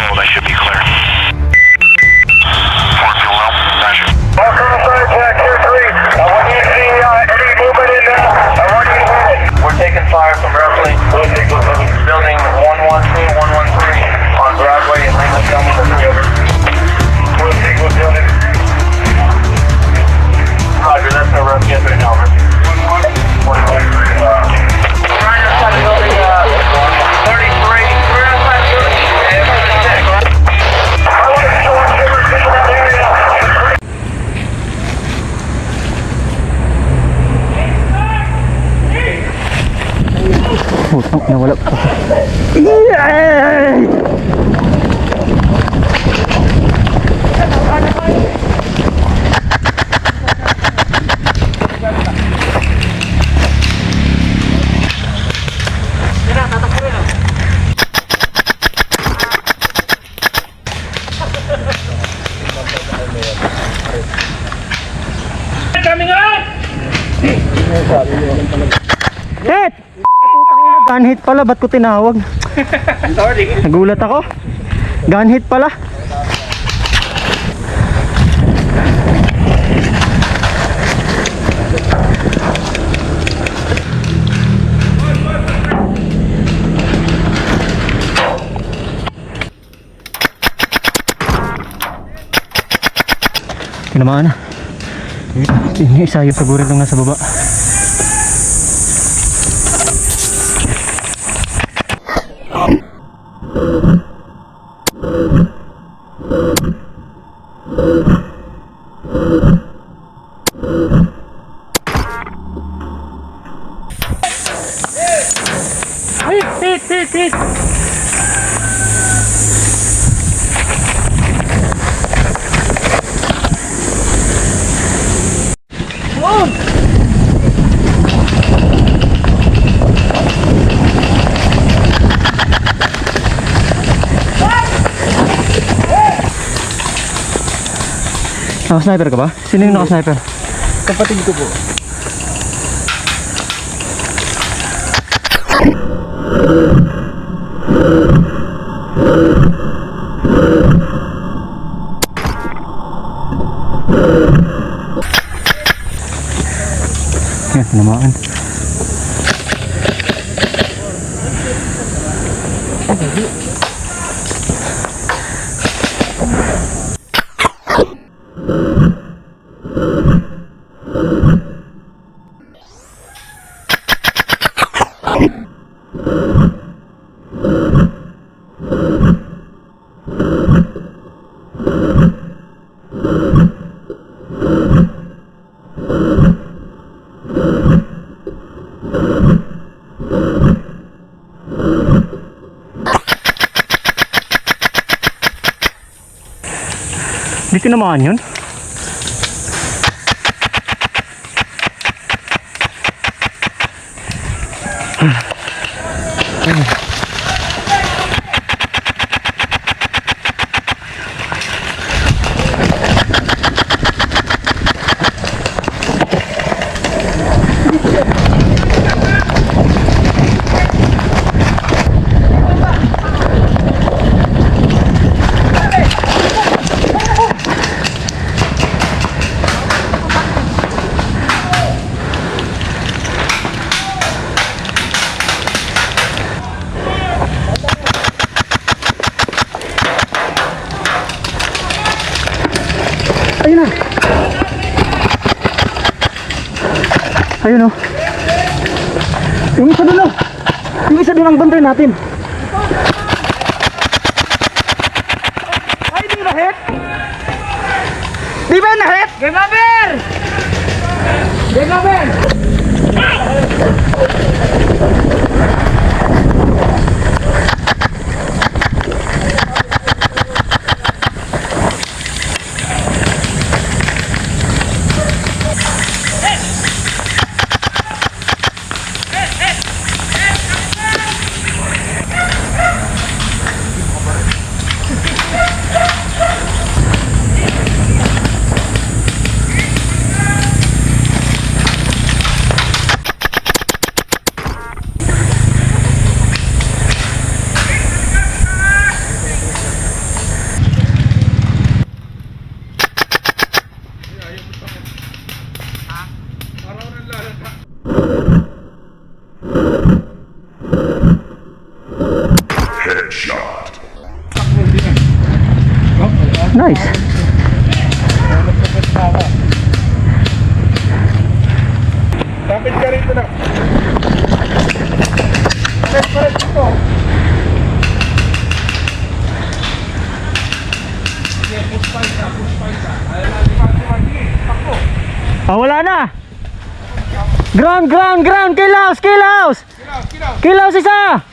cold, I should be clear. Fort fuel well, roger. We're taking fire from roughly building 112, 113 on Broadway and Lima Roger, that's a rough guess right now, over. We're right outside of building 33. We're outside building 36. I want to show up in that area. Putang ina, wala pa. Shit! Gun hit pala, ba't ko tinawag? Nagulat ako. Gun hit pala. Tinamaan na. Ini isa yung siguro itong nasa baba. Hit. Naka-sniper ka ba? Sino yung naka-sniper? Kapatid ko po. Yan, tinamaan. Di tinamaan yun? Ayun na. Ayun o. Yung isa doon o. Yung isa doon ang bantay natin. Ay, di ba hit? Di ba na hit? Game over! Game over! Nice. Kapit ka rito na. Pares dito. Ah, wala na. Ground. Kilaos. Kilaos isa.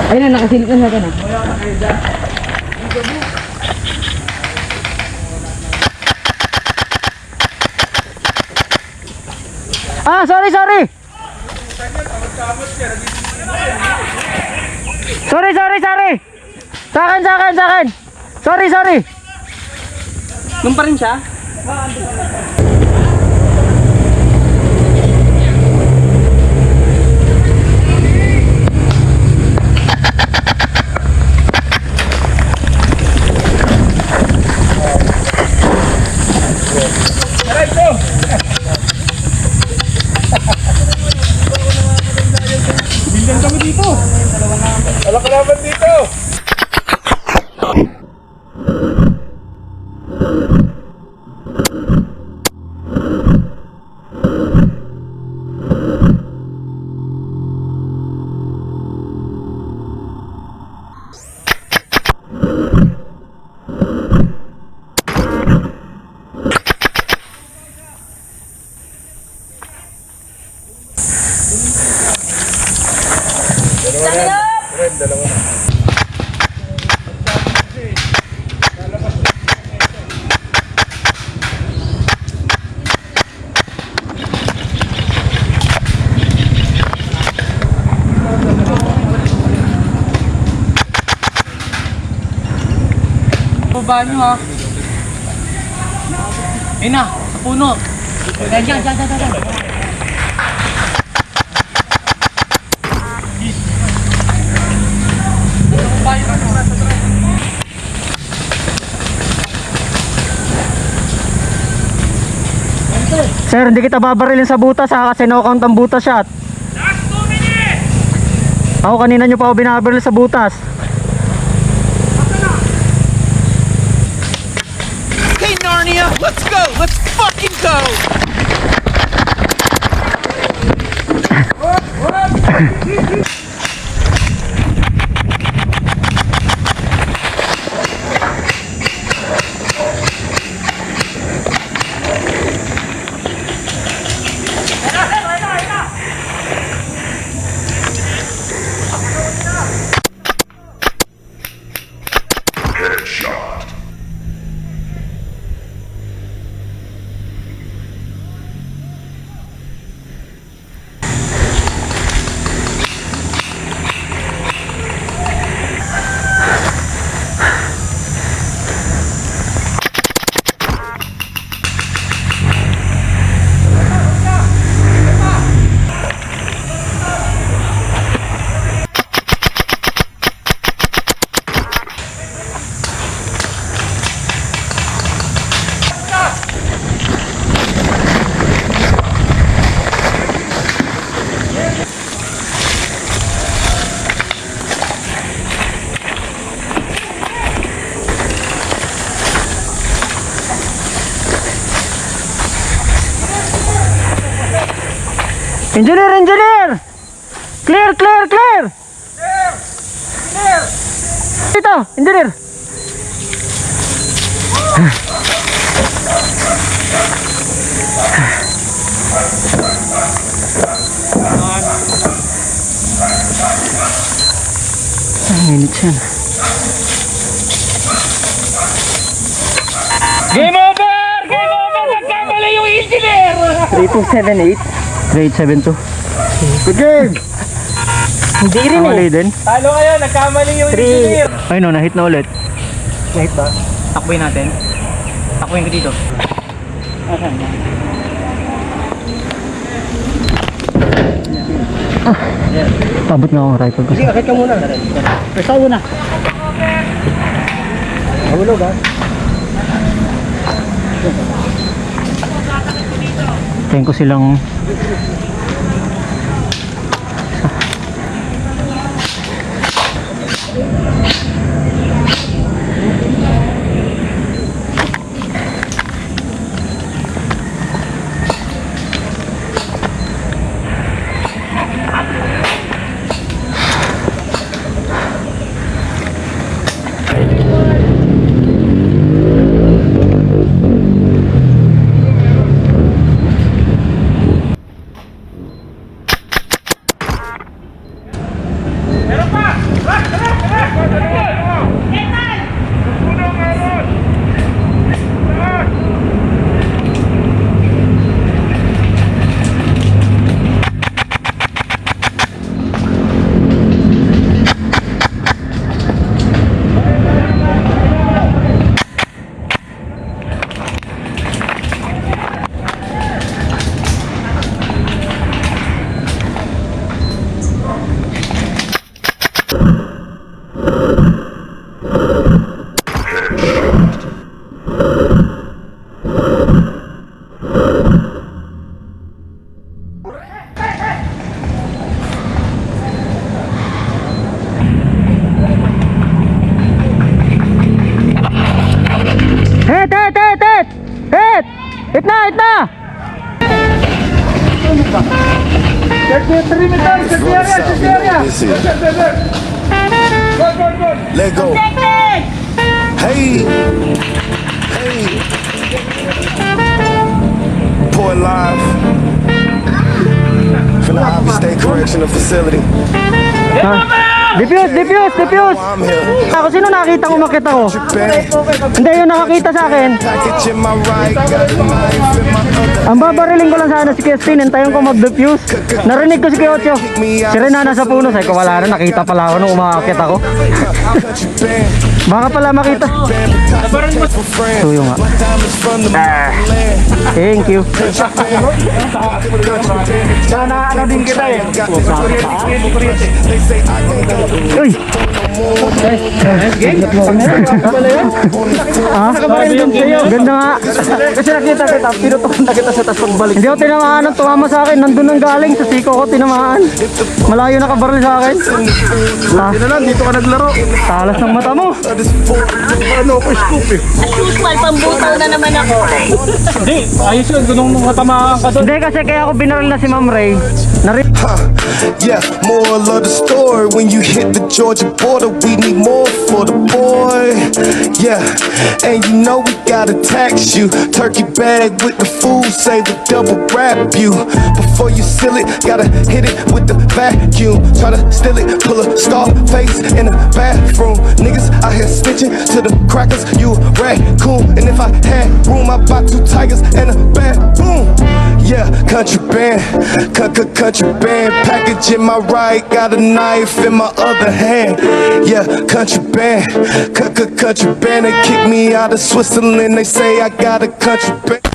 Ayun na, nakasilip na sa akin ah. Ah, sorry. Sorry. Sa akin. Sorry. Nung pa rin siya? Bindan kami dito. Wala kalaban dito. Dalawa na. Baba nyo ha. Ayun na, sa puno. Diyan. Sir, hindi kita babarilin sa butas ha, kasi no count ang butas shot. Last 2 minutes! Ako kanina nyo pa ako binabaril sa butas. Hey Narnia, let's go! Let's fucking go! Engineer! Clear! Dito, engineer! Ang init yan. Game over! Nagkamali yung engineer! 3278 3872. Good game! Hindi rin Mali din. Talo kayo, nagkamali yung 3. Ay no, na-hit na ulit. Wait ba? Takbuhin natin. Takbuhin ko dito. Pabot nga akong rifle ko. Sige, akit ka muna. Presa mo na. Mahulog ha. Tingin ko silang Hit na! Hit na! Let go. Hey. Hey. Pour live. From the Ivy State Correctional Facility. Defuse! Defuse! Defuse! I'm here. Ako, sino nakakita umakit ako? Bang. Hindi, yung nakakita sa akin. Package in my right. Got a knife in my other. Ang babariling ko lang sana si Kestin, hintayin ko mag-defuse. Narinig ko si Kiyotyo. Si Rena nasa puno, sabi ko wala na, nakita pala ako nung umakit ako. Country band. Baka pala makita. Band. For friends. Suyo nga. My diamonds from the land. Thank you. Sana ano din kita eh. They say I can't go. Uy! Ah? Ganda nga. Kasi nakita kita, pinutukan na kita sa tas pagbalik. Hindi ako tinamaan ng tumama sa akin. Nandun nang galing sa siko ko tinamaan. Malayo nakabaril sa akin. Hindi na lang, dito ka naglaro. Talas ng mata mo. Ano ako scoop eh. Usual, pambutaw na naman ako. Hindi, ayos yun. Gunong nung matamaan ka doon. Hindi kasi kaya ako binaril na si Ma'am Ray. Yeah, moral of the story. When you hit the Georgia border, we need more for the boy. Yeah, and you know we gotta tax you. Turkey bag with the food, say we double wrap you. Before you seal it, gotta hit it with the vacuum. Try to steal it, pull a scar face in the bathroom. Niggas out here snitching to the crackers, you a raccoon. And if I had room, I'd buy 2 tigers and a baboon. Yeah, country band, country band. Package in my right, got a knife in my other hand. Yeah, country band, country band. They kick me out of Switzerland, they say I got a country band.